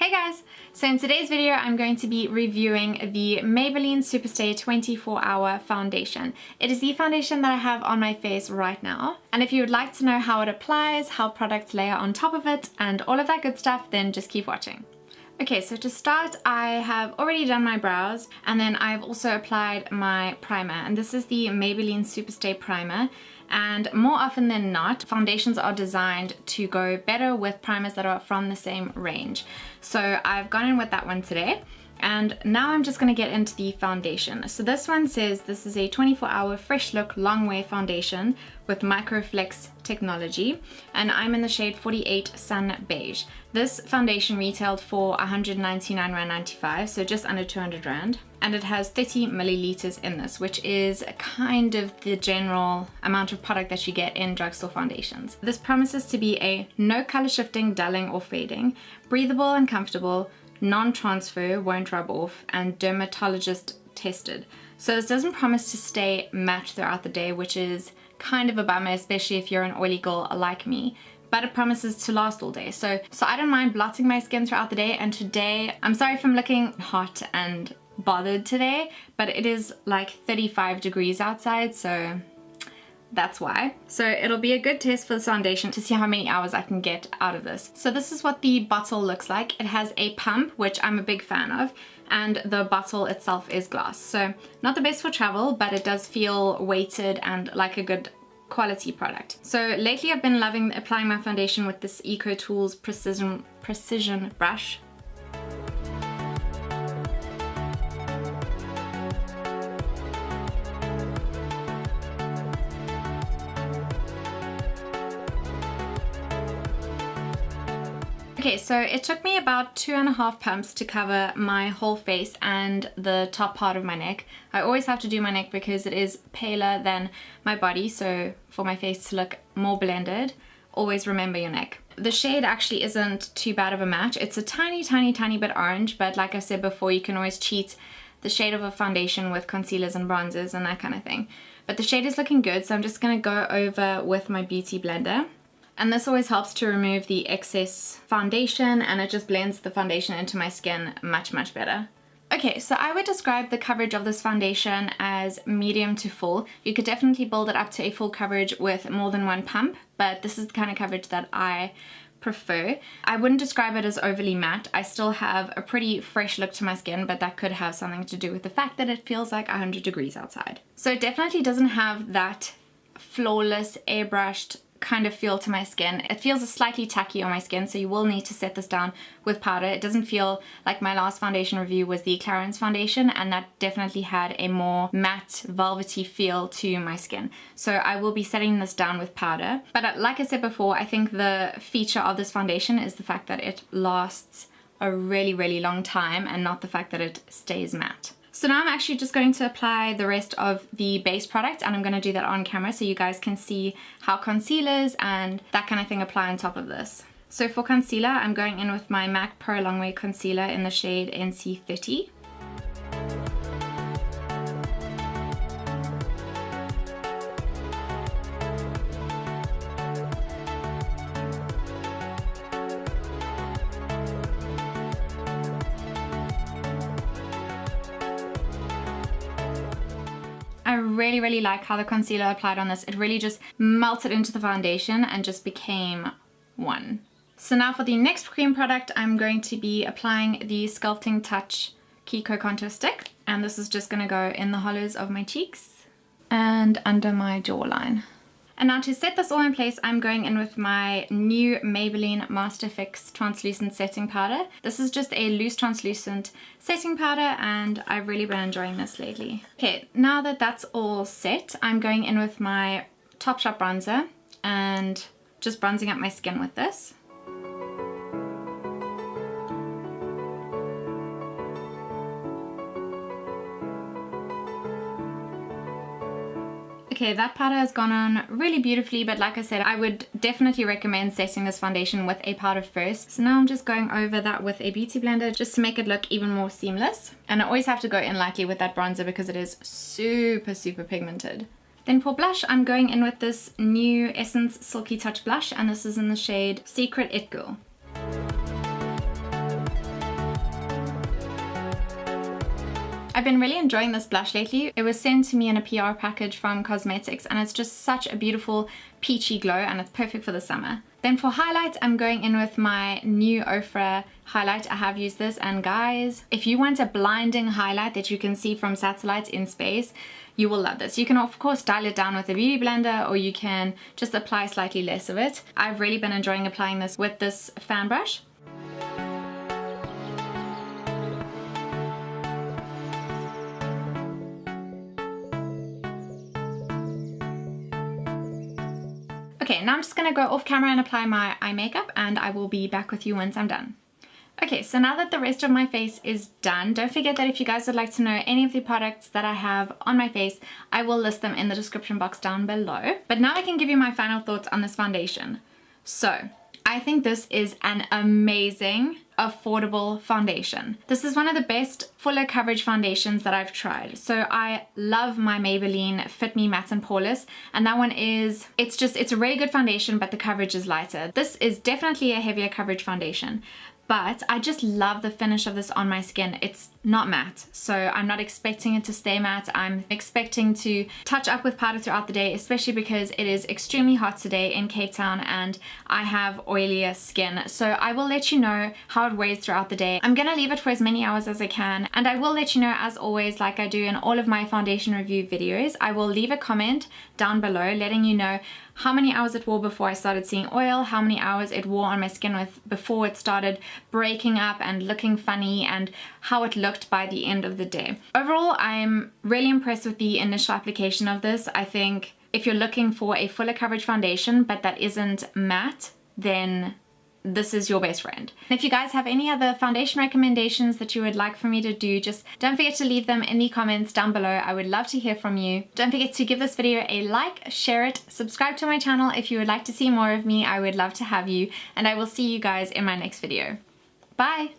Hey guys! So in today's video I'm going to be reviewing the Maybelline Superstay 24-Hour Foundation. It is the foundation that I have on my face right now. And if you would like to know how it applies, how products layer on top of it, and all of that good stuff, then just keep watching. Okay, so to start, I have already done my brows, and then I've also applied my primer, and this is the Maybelline Superstay Primer. And more often than not, foundations are designed to go better with primers that are from the same range. So I've gone in with that one today. And now I'm just going to get into the foundation. So this one says this is a 24-hour fresh look long wear foundation with microflex technology, and I'm in the shade 48 Sun Beige. This foundation retailed for R199.95, so just under 200 Rand, and it has 30 milliliters in this, which is kind of the general amount of product that you get in drugstore foundations. This promises to be a no color shifting, dulling or fading, breathable and comfortable, non-transfer, won't rub off, and dermatologist tested. So this doesn't promise to stay matte throughout the day, which is kind of a bummer, especially if you're an oily girl like me, but it promises to last all day. So I don't mind blotting my skin throughout the day. And today, I'm sorry if I'm looking hot and bothered today, but it is like 35 degrees outside, so that's why. So it'll be a good test for this foundation to see how many hours I can get out of this. So this is what the bottle looks like. It has a pump, which I'm a big fan of, and the bottle itself is glass. So not the best for travel, but it does feel weighted and like a good quality product. So lately I've been loving applying my foundation with this KIKO Tools precision brush. Okay, so it took me about 2.5 pumps to cover my whole face and the top part of my neck. I always have to do my neck because it is paler than my body, so for my face to look more blended, always remember your neck. The shade actually isn't too bad of a match. It's a tiny bit orange, but like I said before, you can always cheat the shade of a foundation with concealers and bronzers and that kind of thing. But the shade is looking good, so I'm just gonna go over with my beauty blender. And this always helps to remove the excess foundation, and it just blends the foundation into my skin much better. Okay, so I would describe the coverage of this foundation as medium to full. You could definitely build it up to a full coverage with more than one pump, but this is the kind of coverage that I prefer. I wouldn't describe it as overly matte. I still have a pretty fresh look to my skin, but that could have something to do with the fact that it feels like 100 degrees outside. So it definitely doesn't have that flawless, airbrushed kind of feel to my skin. It feels slightly tacky on my skin, so you will need to set this down with powder. It doesn't feel like my last foundation review was the Clarins foundation, and that definitely had a more matte, velvety feel to my skin. So I will be setting this down with powder. But like I said before, I think the feature of this foundation is the fact that it lasts a really long time, and not the fact that it stays matte. So now I'm actually just going to apply the rest of the base product, and I'm going to do that on camera so you guys can see how concealers and that kind of thing apply on top of this. So for concealer, I'm going in with my MAC Pro Longwear Concealer in the shade NC30. I really like how the concealer applied on this. It really just melted into the foundation and just became one. So now for the next cream product, I'm going to be applying the Sculpting Touch KIKO Contour Stick. And this is just going to go in the hollows of my cheeks and under my jawline. And now to set this all in place, I'm going in with my new Maybelline Master Fix Translucent Setting Powder. This is just a loose translucent setting powder, and I've really been enjoying this lately. Okay, now that that's all set, I'm going in with my Topshop Bronzer and just bronzing up my skin with this. Okay, that powder has gone on really beautifully, but like I said, I would definitely recommend setting this foundation with a powder first. So now I'm just going over that with a beauty blender just to make it look even more seamless. And I always have to go in lightly with that bronzer because it is super pigmented. Then for blush, I'm going in with this new Essence Silky Touch Blush, and this is in the shade Secret It Girl. I've been really enjoying this blush lately. It was sent to me in a PR package from cosmetics and it's just such a beautiful peachy glow and it's perfect for the summer. Then for highlight, I'm going in with my new Ofra Highlight. I have used this, and guys, if you want a blinding highlight that you can see from satellite in space, you will love this. You can of course dial it down with a beauty blender, or you can just apply slightly less of it. I've really been enjoying applying this with this fan brush. Okay, now I'm just gonna go off camera and apply my eye makeup, and I will be back with you once I'm done. Okay, so now that the rest of my face is done, don't forget that if you guys would like to know any of the products that I have on my face, I will list them in the description box down below. But now I can give you my final thoughts on this foundation. So, I think this is an amazing, affordable foundation. This is one of the best fuller coverage foundations that I've tried. So I love my Maybelline Fit Me Matte and Poreless, and that one is, it's a really good foundation, but the coverage is lighter. This is definitely a heavier coverage foundation, but I just love the finish of this on my skin. It's not matte, so I'm not expecting it to stay matte. I'm expecting to touch up with powder throughout the day, especially because it is extremely hot today in Cape Town and I have oilier skin. So I will let you know how it wears throughout the day. I'm gonna leave it for as many hours as I can, and I will let you know, as always, like I do in all of my foundation review videos. I will leave a comment down below letting you know how many hours it wore before I started seeing oil, how many hours it wore on my skin before it started breaking up and looking funny, and how it looked by the end of the day. Overall, I'm really impressed with the initial application of this. I think if you're looking for a fuller coverage foundation but that isn't matte, then this is your best friend. If you guys have any other foundation recommendations that you would like for me to do, just don't forget to leave them in the comments down below. I would love to hear from you. Don't forget to give this video a like, share it, subscribe to my channel if you would like to see more of me. I would love to have you, and I will see you guys in my next video. Bye!